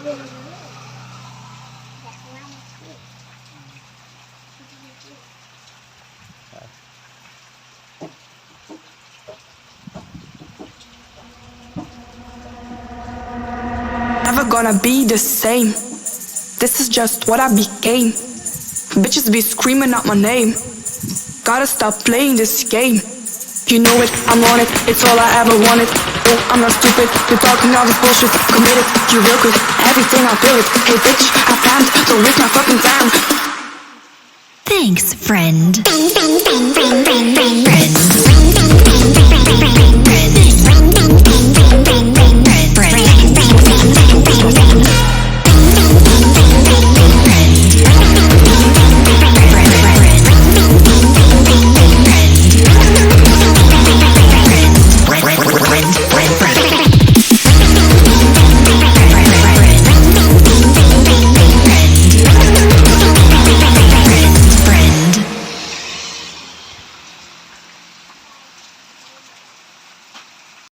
Never gonna be the same. This is just what I became. Bitches be screaming out my name. Gotta stop playing this game. You know it, I'm on it, it's all I ever wanted. Oh, I'm not stupid, you're talking all this bullshit. Committed, you real quick, everything I feel it. Hey bitch, I planned, don't waste my fucking time. Thanks, friend. Friend.